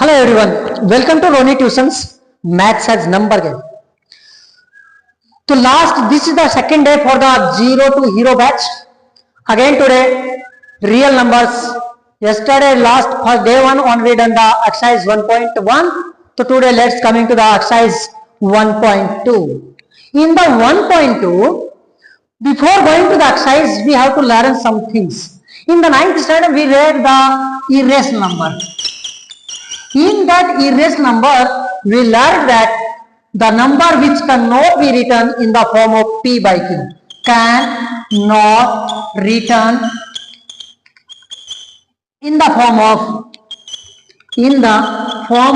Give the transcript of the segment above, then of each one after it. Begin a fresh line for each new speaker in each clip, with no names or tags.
Hello everyone, welcome to Roni Tuitions Maths as Number Game. This is the second day for the 0 to hero batch. Again today, real numbers. Yesterday, first day 1 on we done the exercise 1.1. So today let's coming to the exercise 1.2. In the 1.2, before going to the exercise, we have to learn some things. In the 9th standard, we read the erase number. In that erase number, we learned that the number which cannot be written in the form of P by Q cannot written in the form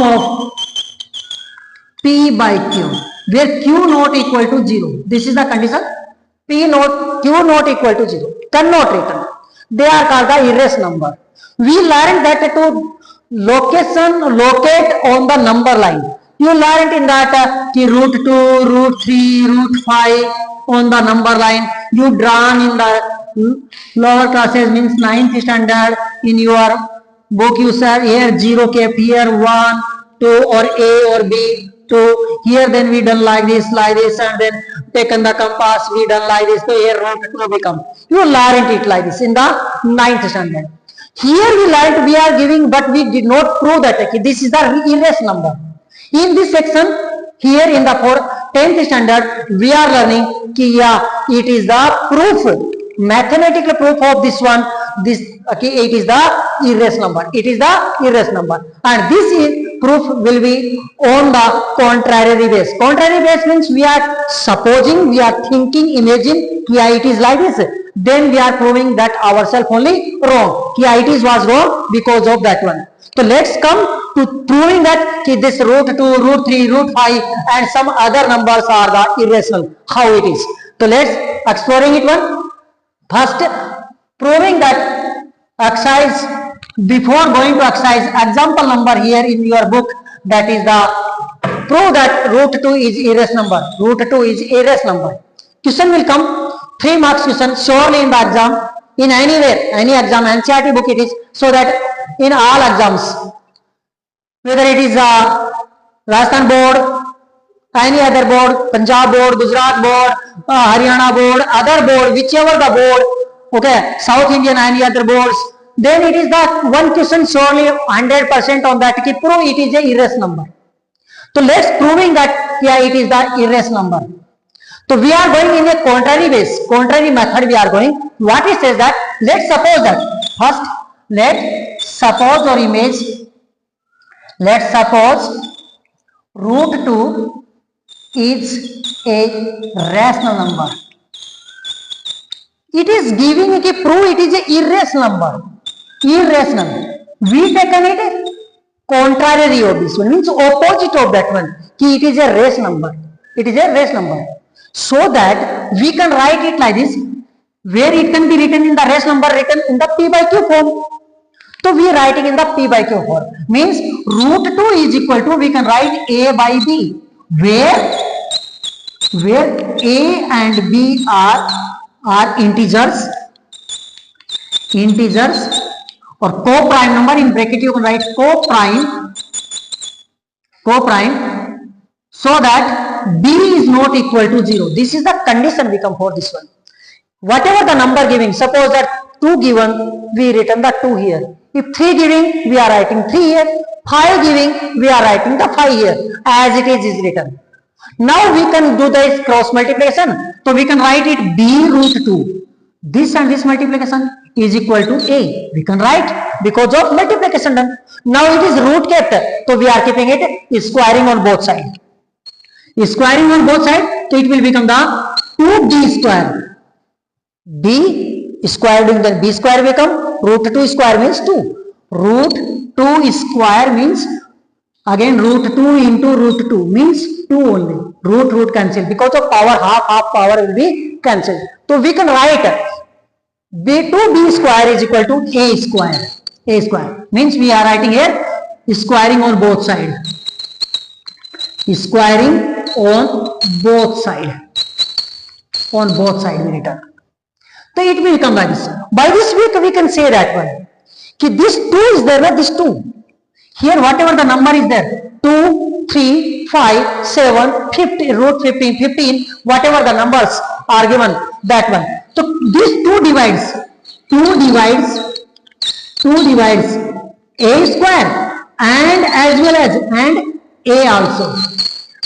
of P by Q, where Q not equal to 0. This is the condition. Q not equal to 0 cannot written. They are called the erase number. We learned that to locate on the number line. You learned in that root 2, root 3, root 5 on the number line. You drawn in the lower classes, means 9th standard. In your book you said here 0 kept, here 1, 2 or A or B, 2. Here then we done like this, and then taken the compass, we done like this. So here root 2 become. You learned it like this in the 9th standard. Here we learned we are giving, but we did not prove that this is the erase number. In this section, here in the 10th standard, we are learning it is the proof, mathematical proof of this one. It is the erase number. It is the erase number, and this proof will be on the contrary base. Contrary base means we are supposing, we are thinking, imagine it is like this. Then we are proving that ourselves only wrong. It was wrong because of that one. So let's come to proving that this root 2, root 3, root 5 and some other numbers are the irrational. How it is. So let's exploring it one. First, proving that exercise, before going to exercise, example number here in your book, that is the prove that root 2 is erase number. Root 2 is erase number. Question will come. 3 marks question surely in the exam, in anywhere, any exam, NCERT book it is, so that in all exams, whether it is Rajasthan board, any other board, Punjab board, Gujarat board, Haryana board, other board, whichever the board, okay, South Indian, any other boards, then it is the one question surely 100% on that, prove it is a erase number. So let's proving that it is the erase number. So we are going in a contrary base, contrary method we are going. What it says that, let's suppose that, first, let's suppose or image, let's suppose root 2 is a rational number. It is giving a proof it is a irrational number. Irrational. We taken it contrary of this one, means opposite of that one. It is a race number. It is a race number. So that we can write it like this, where it can be written in the race number written in the P by Q form. So we are writing in the P by Q form. Means root 2 is equal to, we can write A by B, where A and B are integers or co-prime number. In bracket you can write co-prime, so that B is not equal to 0. This is the condition we come for this one. Whatever the number giving, suppose that 2 given, we written the 2 here. If 3 giving, we are writing 3 here. 5 giving, we are writing the 5 here, as it is written. Now we can do this cross multiplication. So we can write it B root 2. This and this multiplication is equal to A. We can write because of multiplication done. Now it is root kept. So we are keeping it squaring on both sides. Squaring on both sides, so it will become the 2D square. D squared in the B square become root 2 square means 2. Root 2 square means again root 2 into root 2 means 2 only. Root cancel because of power, half power will be cancelled. So we can write B2B square is equal to A square. A square means we are writing here squaring on both sides. Squaring on both sides. On both sides we return. So it will become like this. By this we can say that one. This 2 is there, this 2. Here whatever the number is there, 2, 3, 5, 7, 15, root 15, 15, whatever the numbers are given, that one. So these two divides a square and as well as and a also,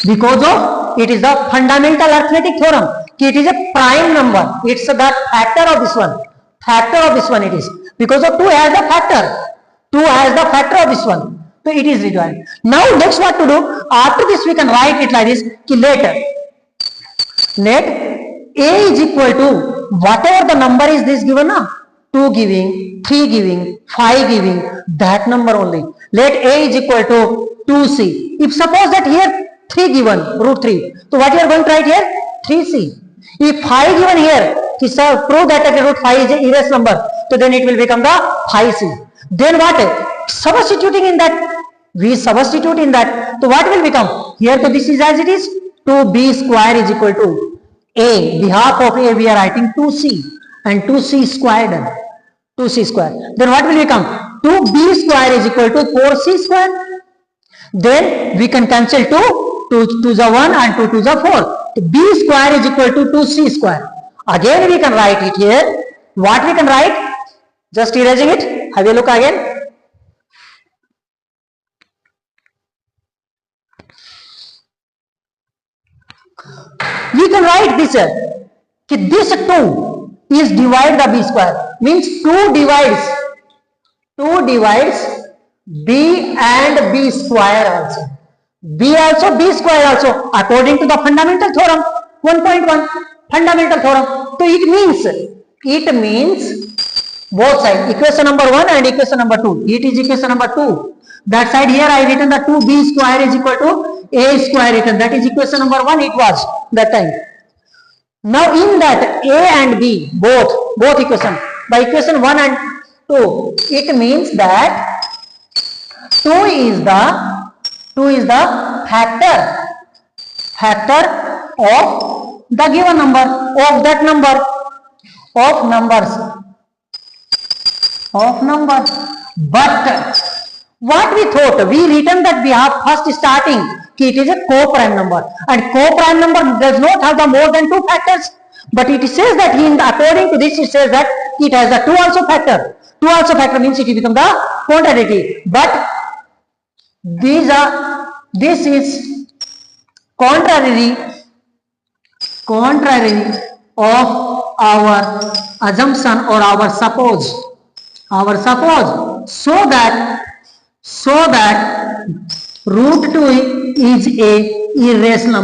because of it is the fundamental arithmetic theorem. It is a prime number. It's the factor of this one. Factor of this one it is. Because of 2 has the factor. 2 has the factor of this one. So it is required. Now next what to do? After this we can write it like this. Let a is equal to whatever the number is this given na, 2 giving, 3 giving, 5 giving, that number only. Let a is equal to 2c. If suppose that here 3 given, root 3. So what you are going to write here? 3c. If 5 given here, prove that root 5 is an erased number. So then it will become the 5c. Then what? Substituting in that. We substitute in that. So what will become? Here so this is as it is. 2b square is equal to a. Behalf of a we are writing 2c. And 2c squared. 2c square. Then what will become? 2b square is equal to 4c square. Then we can cancel 2 to the 1 and 2 to the 4. B square is equal to 2c square. Again we can write it here. What we can write? Just erasing it. Have a look again. We can write this here. This 2 is divide the b square. Means 2 divides b and b square also. B also, B square also, according to the fundamental theorem 1.1 fundamental theorem. So it means both sides, equation number 1 and equation number 2. It is equation number 2. That side here I written the 2b square is equal to a square written. That is equation number 1 it was that time. Now in that a and b both equation, by equation 1 and 2, it means that 2 is the factor of the given number, of that number, of numbers. But what we thought, we written that we have first starting it is a co-prime number, and co-prime number does not have the more than 2 factors. But it says that according to this it says that it has the 2 also factor. 2 also factor means it becomes the quantity. But this is contrary of our assumption or our suppose, so that root 2 is a irrational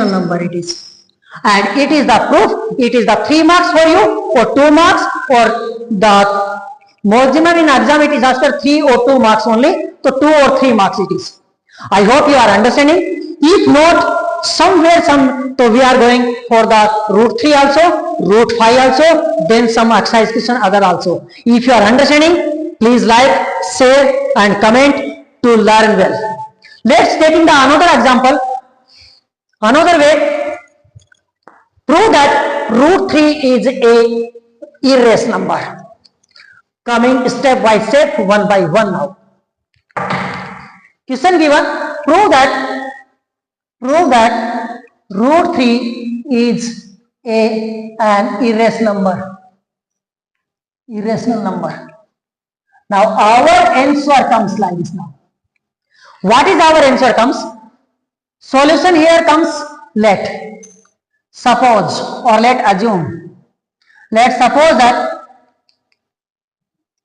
number it is. And it is the proof, it is the 3 marks for you or 2 marks, or the maximum in exam it is after 3 or 2 marks only. So 2 or 3 marks it is. I hope you are understanding. If not, so we are going for the root 3 also, root 5 also, then some exercise question other also. If you are understanding, please like, share and comment to learn well. Let's take in the another example, another way. Prove that root 3 is a irrational number. Coming step by step, one by one now. Question given, prove that root 3 is an irrational number. Now our answer comes like this now. What is our answer comes? Solution here comes, suppose or let assume. Let's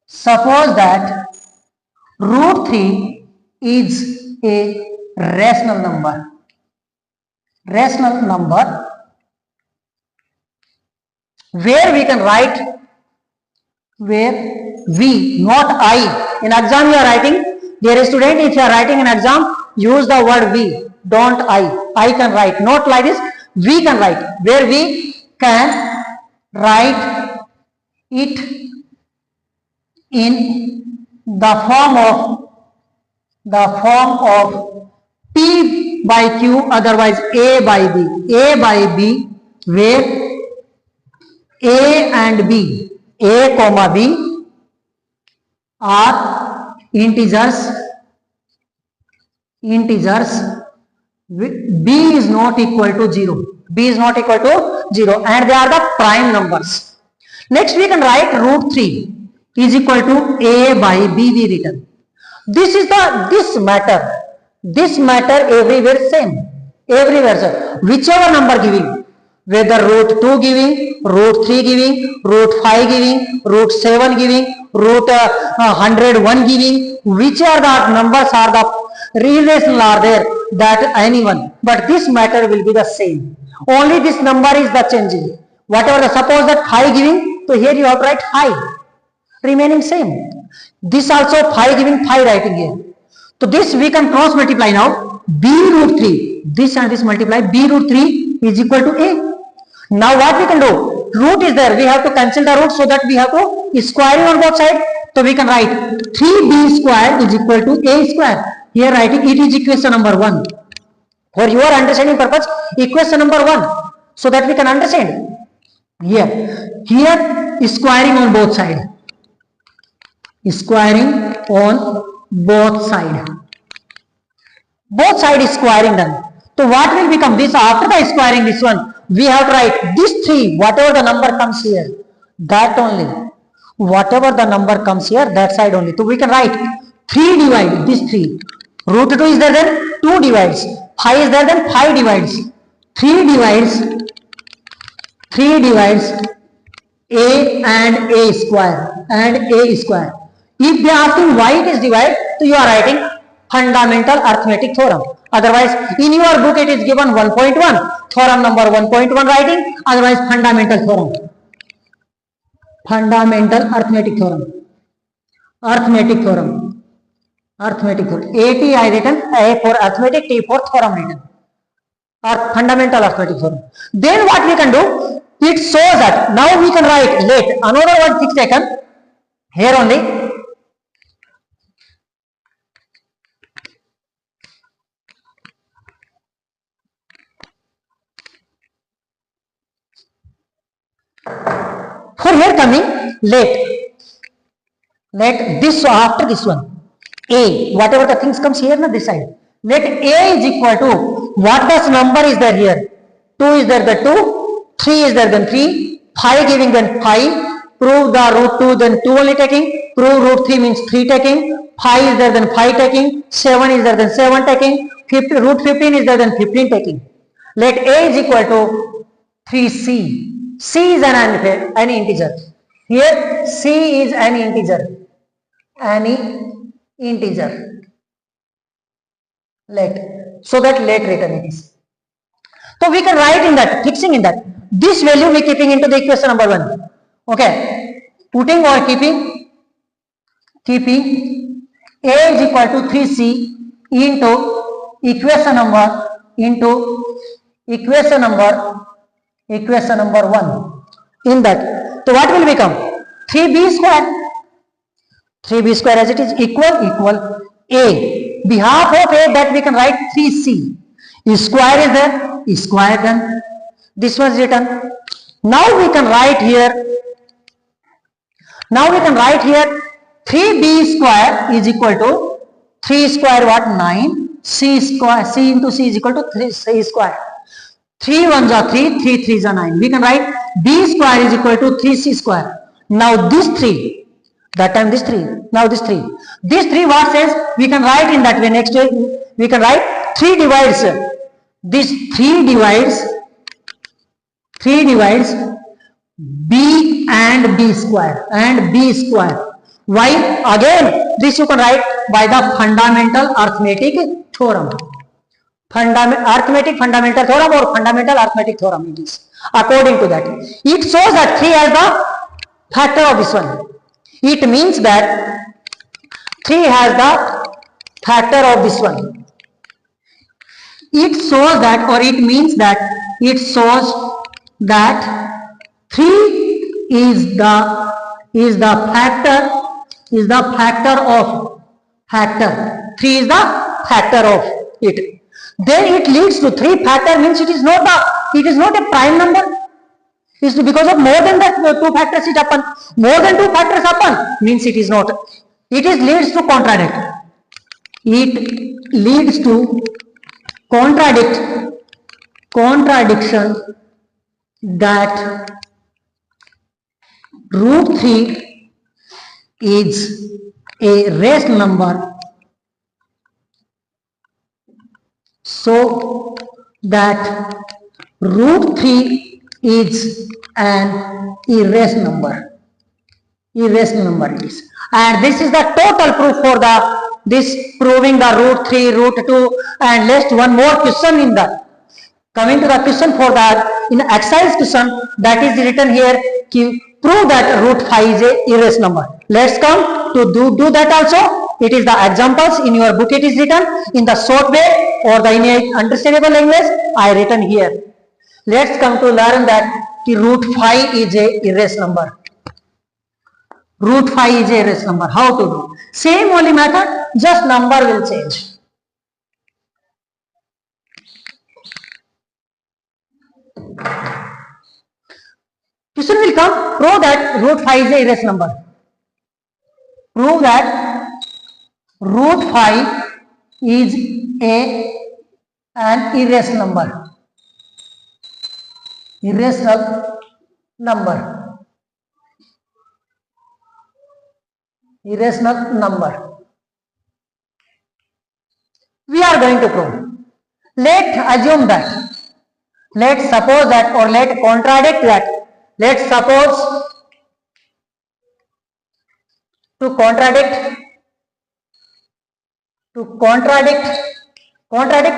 suppose that root 3 is a rational number. Where we can write, where we, not I. In exam you are writing, dear student, if you are writing in exam, use the word we, don't I. I can write, not like this, we can write. Where we can write it in the form of P by Q, otherwise A by B, where A and B, A comma B are integers b is not equal to 0. B is not equal to 0 and they are the prime numbers. Next we can write root 3 is equal to a by b we written. This is this matter everywhere same. Everywhere sir. Whichever number giving, whether root 2 giving, root 3 giving, root 5 giving, root 7 giving, root 101 giving, which are the numbers are the irrational are there, that anyone, but this matter will be the same. Only this number is the changing. Whatever, suppose that 5 giving, so here you have to write 5, remaining same. This also 5 giving, 5 writing here. So this we can cross multiply now. B root 3, this and this multiply, B root 3 is equal to A. Now what we can do? Root is there, we have to cancel the root, so that we have to squaring on both sides. So we can write 3b square is equal to a square. Here writing it is equation number 1. For your understanding purpose, equation number 1, so that we can understand. Here squaring on both sides. Squaring on both sides. Both sides is squaring done. So what will become this after the squaring this one? We have to write this 3, whatever the number comes here, that only. Whatever the number comes here, that side only. So we can write 3 divide this 3. Root 2 is there, then 2 divides. 5 is there, then 5 divides. 3 divides a and a square and a square. If they are asking why it is divided, so you are writing fundamental arithmetic theorem. Otherwise, in your book it is given 1.1, theorem number 1.1 writing, otherwise fundamental theorem. Fundamental arithmetic theorem. Arithmetic theorem. AT I written, A for arithmetic, T for theorem written. Or fundamental arithmetic theorem. Then what we can do? It shows that now we can write let another 1 6 second here only. For here coming let this after this one a, whatever the things comes here na this side, let a is equal to what does number is there here, 2 is there, the 2, 3 is there, then 3, 5 giving, then 5, prove the root 2, then 2 only taking, prove root 3 means 3 taking, 5 is there, then 5 taking, 7 is there, then 7 taking, root 15 is there, then 15 taking. Let a is equal to 3c. C is an integer. Here C is an integer. So that let written it is. So we can write in that, fixing in that. This value we keeping into the equation number 1. Okay. Putting or keeping A is equal to 3C into equation number 1. In that, so what will become? 3b square as it is equal a. Behalf of a, that we can write 3c. Square is there, square done. This was written. Now we can write here 3b square is equal to 3 square what? 9. C square, C into C is equal to 3c square. 3 ones are 3, 3 threes are 9. We can write b square is equal to 3c square. Now this 3, that time this 3, now this 3. This 3 what says? We can write in that way. Next way we can write 3 divides. This 3 divides b and b square Why? Again this you can write by the fundamental arithmetic theorem. Arithmetic fundamental theorem or fundamental arithmetic theorem it is. According to that, it shows that 3 has the factor of this one. It means that 3 has the factor of this one. It shows that, or it means that, it shows that 3 is the factor of factor. 3 is the factor of it. Then it leads to 3 factor means it is not a prime number. It's because of more than that 2 factors it happen. More than 2 factors happen means it is not. It is leads to contradict. It leads to contradiction that root 3 is a rational number, so that root 3 is an irrational number. Irrational number it is. And this is the total proof for this proving the root 3, root 2, and list one more question in that. Coming to the question for that, in exercise question that is written here, prove that root 5 is a irrational number. Let's come to do that also. It is the examples in your book. It is written in the short way or the in a understandable language. I written here. Let's come to learn that root 5 is a irrational number. Root 5 is a irrational number. How to do? Same only method, just number will change. Question will come, prove that root 5 is a irrational number. Prove that root 5 is an irrational number. Irrational number. Irrational number. We are going to prove. Let's assume that. Let's suppose that, or let's contradict that. Let's suppose to contradict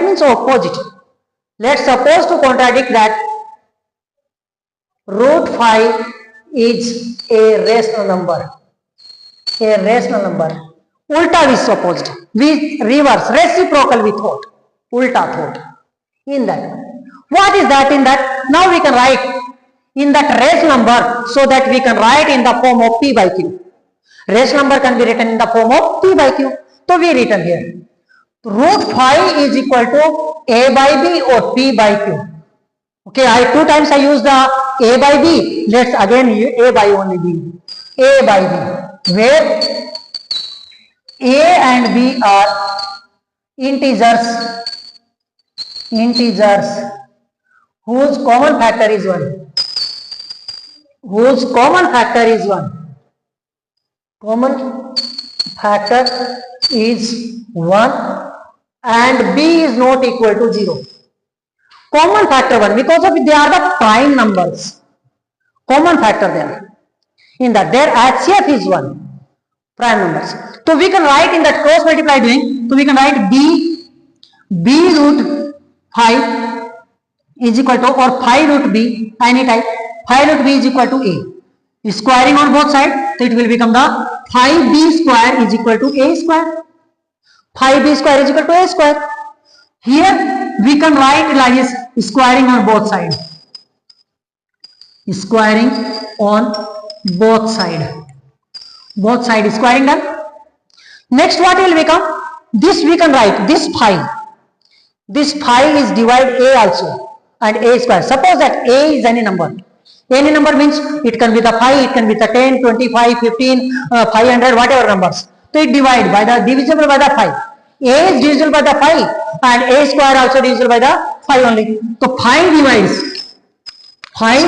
means opposite. Let's suppose to contradict that root 5 is a rational number. A rational number. Ulta we supposed. We reverse, reciprocal we thought. Ulta thought. In that. What is that in that? Now we can write in that rational number, so that we can write in the form of P by Q. Rational number can be written in the form of P by Q. So we written here. Root 5 is equal to A by B or P by Q. Okay, two times I use the A by B. Let's again use A by only B. A by B. Where A and B are integers whose common factor is 1. Whose common factor is 1. Common factor is 1 and B is not equal to 0. Common factor 1 because of they are the prime numbers. Common factor there. In that their HCF is 1. Prime numbers. So we can write in that cross multiply doing. So we can write B root 5 is equal to, or 5 root B, any type. 5 root B is equal to A. Squaring on both sides, so it will become the 5B square is equal to A square. 5B square is equal to A square. Here we can write like this, squaring on both sides. Squaring on both sides. Both sides squaring done. Next what will become? This we can write, this 5. This 5 is divide A also and A square. Suppose that A is any number. Any number means it can be the 5, it can be the 10, 25, 15, 500, whatever numbers. So it divide by the divisible by the 5. A is divisible by the 5 and A square also divisible by the 5 only. So 5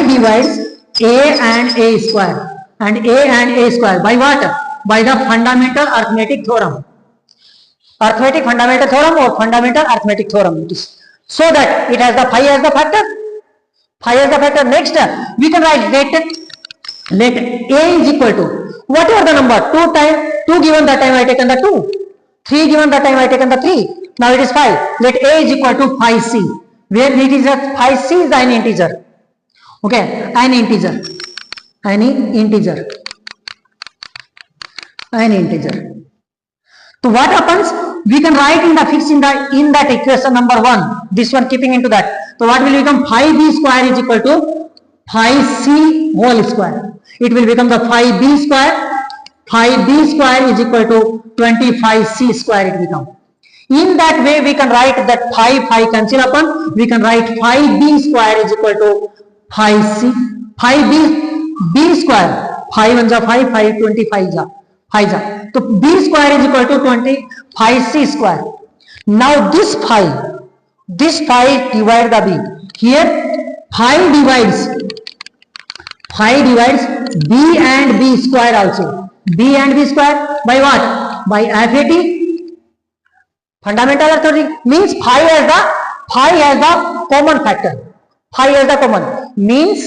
divides A and A square and A and A square by what? By the fundamental arithmetic theorem. Arithmetic fundamental theorem or fundamental arithmetic theorem it is. So that it has the 5 as the factor. 5 as the factor. Next we can write let A is equal to whatever the number 2 given that time I taken the 2, 3 given that time I taken the 3. Now it is 5. Let A is equal to 5C, where it is a 5C is an integer. Okay, an integer. So what happens? We can write in the fix in that equation number 1. This one keeping into that. So what will become? 5B square is equal to 5C whole square. It will become the 5B square. 5B square is equal to 25C square it become. In that way we can write that 5 cancel upon. We can write 5B square is equal to 5C. 5B square. 5 1 5, 5 25 5 ja. So तो b square is equal to 25c square. Now this 5 divide the b. Here 5 divides b and b square also. b and b square by what? By FAT, fundamental arithmetic. Means 5 has the common factor. 5 has the common, means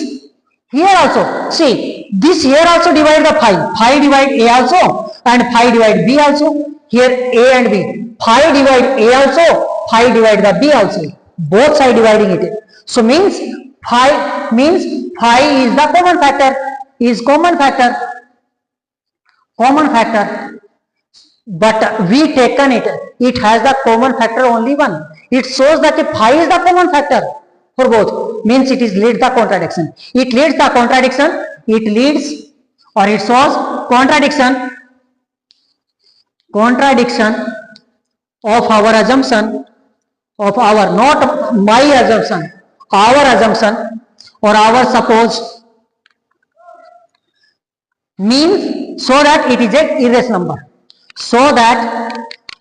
here also, see this here also divide the 5 divide a also and 5 divide b also. Here a and b, 5 divide a also, 5 divide the b also, both side dividing it. So means 5 is the common factor, but we taken it has the common factor only 1. It shows that 5 is the common factor for both, means it leads the contradiction. It shows contradiction of our assumption, not my assumption, our assumption or our supposed, means so that it is an irrational number. So that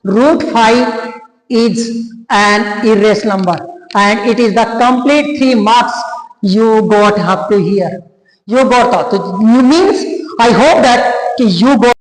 root 5 is an irrational number, and it is the complete 3 marks you got up to here. You got that. So means I hope that you got